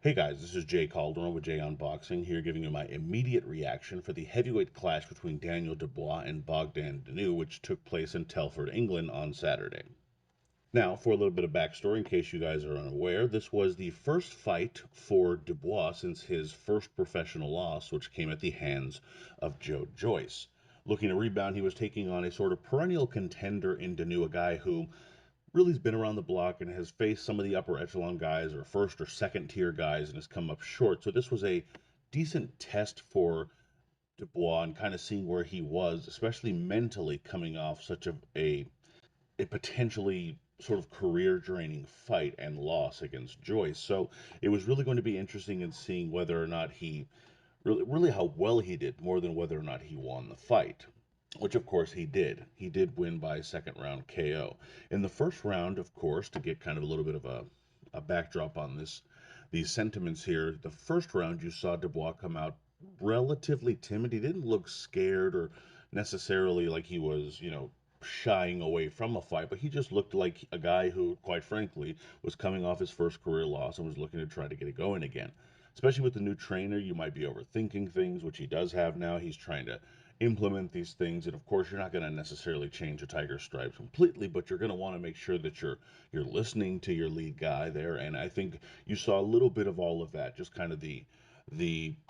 Hey guys, this is Jay Calderon with Jay Unboxing here giving you my immediate reaction for the heavyweight clash between Daniel Dubois and Bogdan Dinu, which took place in Telford, England on Saturday. Now, for a little bit of backstory, in case you guys are unaware, this was the first fight for Dubois since his first professional loss, which came at the hands of Joe Joyce. Looking to rebound, he was taking on a sort of perennial contender in Dinu, a guy who really has been around the block and has faced some of the upper echelon guys or first or second tier guys and has come up short. So this was a decent test for Dubois and kind of seeing where he was, especially mentally coming off such a potentially sort of career draining fight and loss against Joyce. So it was really going to be interesting in seeing whether or not he really how well he did more than whether or not he won the fight, which of course he did. He did win by second round KO. In the first round, of course, to get kind of a little bit of a backdrop on these sentiments here, the first round you saw Dubois come out relatively timid. He didn't look scared or necessarily like he was, shying away from a fight, but he just looked like a guy who, quite frankly, was coming off his first career loss and was looking to try to get it going again. Especially with the new trainer, you might be overthinking things, which he does have now. He's trying to implement these things, and of course, you're not going to necessarily change a tiger stripe completely, but you're going to want to make sure that you're listening to your lead guy there. And I think you saw a little bit of all of that, just kind of the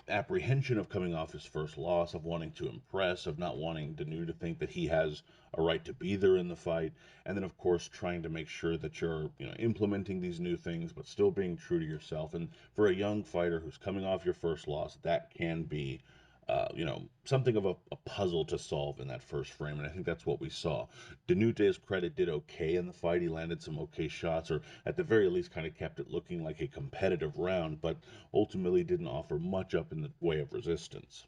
apprehension of coming off his first loss, of wanting to impress, of not wanting Danu to think that he has a right to be there in the fight, and then of course trying to make sure that you're implementing these new things, but still being true to yourself. And for a young fighter who's coming off your first loss, that can be something of a puzzle to solve in that first frame, and I think that's what we saw. Danute's credit did okay in the fight. He landed some okay shots, or at the very least, kind of kept it looking like a competitive round, but ultimately didn't offer much up in the way of resistance.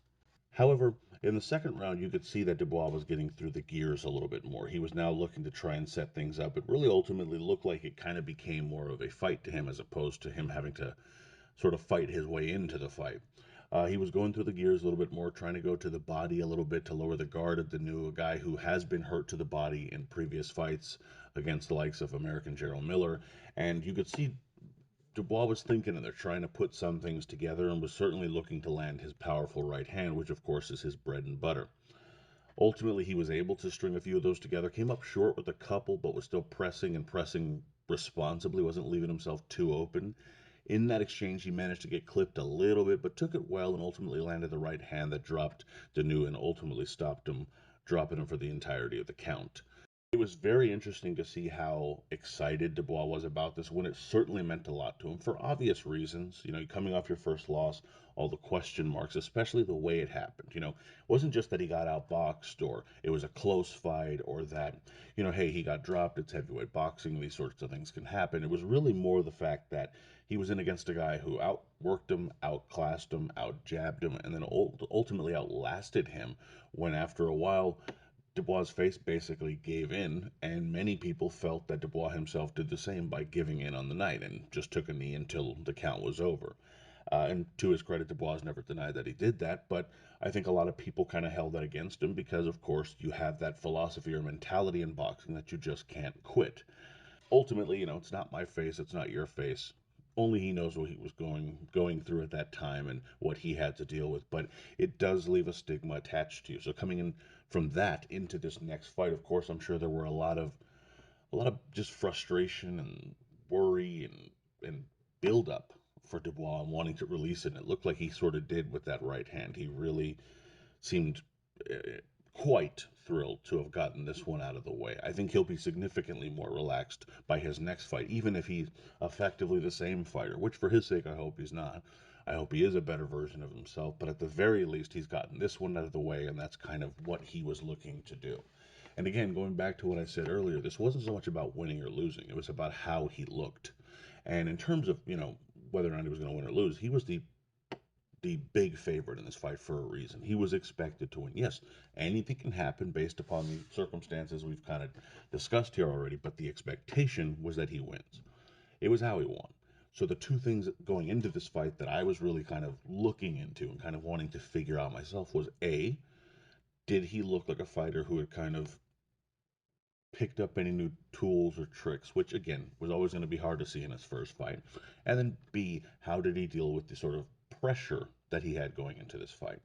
However, in the second round, you could see that Dubois was getting through the gears a little bit more. He was now looking to try and set things up. It really ultimately looked like it kind of became more of a fight to him as opposed to him having to sort of fight his way into the fight. He was going through the gears a little bit more, trying to go to the body a little bit to lower the guard of the new guy who has been hurt to the body in previous fights against the likes of American Gerald Miller. And you could see Dubois was thinking and they're trying to put some things together and was certainly looking to land his powerful right hand, which of course is his bread and butter. Ultimately, he was able to string a few of those together, came up short with a couple, but was still pressing and pressing responsibly, wasn't leaving himself too open. In that exchange, he managed to get clipped a little bit, but took it well and ultimately landed the right hand that dropped Danu and ultimately stopped him, dropping him for the entirety of the count. It was very interesting to see how excited Dubois was about this when it certainly meant a lot to him for obvious reasons. Coming off your first loss, all the question marks, especially the way it happened. It wasn't just that he got outboxed or it was a close fight or that, hey, he got dropped. It's heavyweight boxing. These sorts of things can happen. It was really more the fact that he was in against a guy who outworked him, outclassed him, outjabbed him, and then ultimately outlasted him when after a while Dubois' face basically gave in, and many people felt that Dubois himself did the same by giving in on the night and just took a knee until the count was over. And to his credit, Dubois never denied that he did that, but I think a lot of people kind of held that against him because, of course, you have that philosophy or mentality in boxing that you just can't quit. Ultimately, it's not my face, it's not your face. Only he knows what he was going through at that time and what he had to deal with. But it does leave a stigma attached to you. So coming in from that into this next fight, of course, I'm sure there were a lot of just frustration and worry and build up for Dubois and wanting to release it. And it looked like he sort of did with that right hand. He really seemed uh, quite thrilled to have gotten this one out of the way. I think he'll be significantly more relaxed by his next fight, even if he's effectively the same fighter, which for his sake, I hope he's not. I hope he is a better version of himself, but at the very least, he's gotten this one out of the way, and that's kind of what he was looking to do. And again, going back to what I said earlier, this wasn't so much about winning or losing, it was about how he looked. And in terms of, whether or not he was going to win or lose, he was the big favorite in this fight for a reason. He was expected to win. Yes, anything can happen based upon the circumstances we've kind of discussed here already, but the expectation was that he wins. It was how he won. So the two things going into this fight that I was really kind of looking into and kind of wanting to figure out myself was A, did he look like a fighter who had kind of picked up any new tools or tricks, which again was always going to be hard to see in his first fight. And then B, how did he deal with the sort of pressure that he had going into this fight?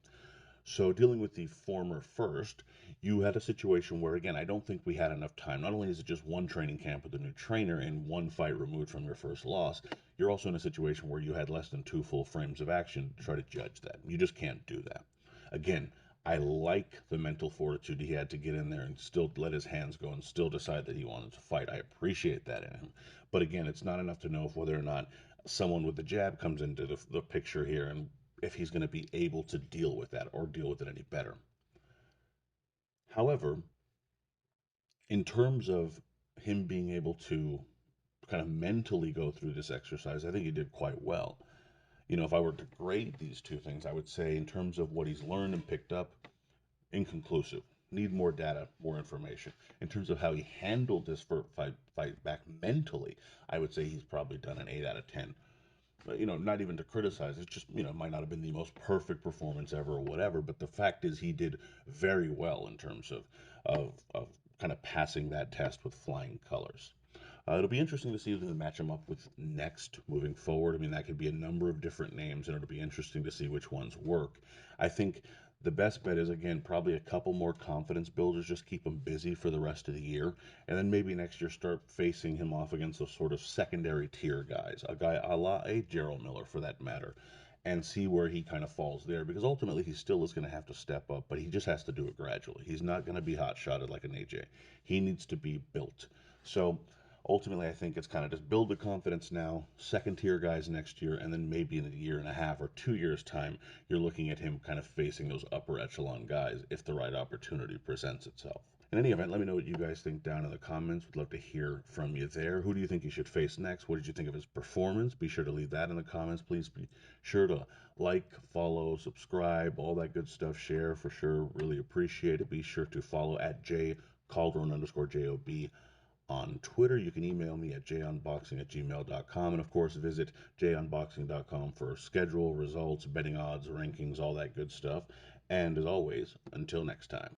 So, dealing with the former first, you had a situation where, again, I don't think we had enough time. Not only is it just one training camp with a new trainer and one fight removed from your first loss, you're also in a situation where you had less than two full frames of action to try to judge that. You just can't do that. Again, I like the mental fortitude he had to get in there and still let his hands go and still decide that he wanted to fight. I appreciate that in him. But again, it's not enough to know if whether or not someone with the jab comes into the picture here and if he's going to be able to deal with that or deal with it any better. However, in terms of him being able to kind of mentally go through this exercise, I think he did quite well. You know, if I were to grade these two things, I would say in terms of what he's learned and picked up, inconclusive. Need more data, more information. In terms of how he handled this fight back mentally, I would say he's probably done an 8 out of 10. But, you know, not even to criticize, it's just, you know, it might not have been the most perfect performance ever or whatever, but the fact is he did very well in terms of kind of passing that test with flying colors. It'll be interesting to see who they match him up with next moving forward. I mean, that could be a number of different names, and it'll be interesting to see which ones work. I think the best bet is, again, probably a couple more confidence builders, just keep him busy for the rest of the year. And then maybe next year start facing him off against those sort of secondary tier guys, a guy a la a Gerald Miller for that matter, and see where he kind of falls there. Because ultimately, he still is going to have to step up, but he just has to do it gradually. He's not going to be hot shotted like an AJ. He needs to be built. So ultimately, I think it's kind of just build the confidence now, second tier guys next year, and then maybe in a year and a half or 2 years' time, you're looking at him kind of facing those upper echelon guys if the right opportunity presents itself. In any event, let me know what you guys think down in the comments. We'd love to hear from you there. Who do you think he should face next? What did you think of his performance? Be sure to leave that in the comments. Please be sure to like, follow, subscribe, all that good stuff. Share for sure. Really appreciate it. Be sure to follow at J Calderon underscore JOB on Twitter. You can email me at junboxing@gmail.com. And of course, visit junboxing.com for schedule, results, betting odds, rankings, all that good stuff. And as always, until next time.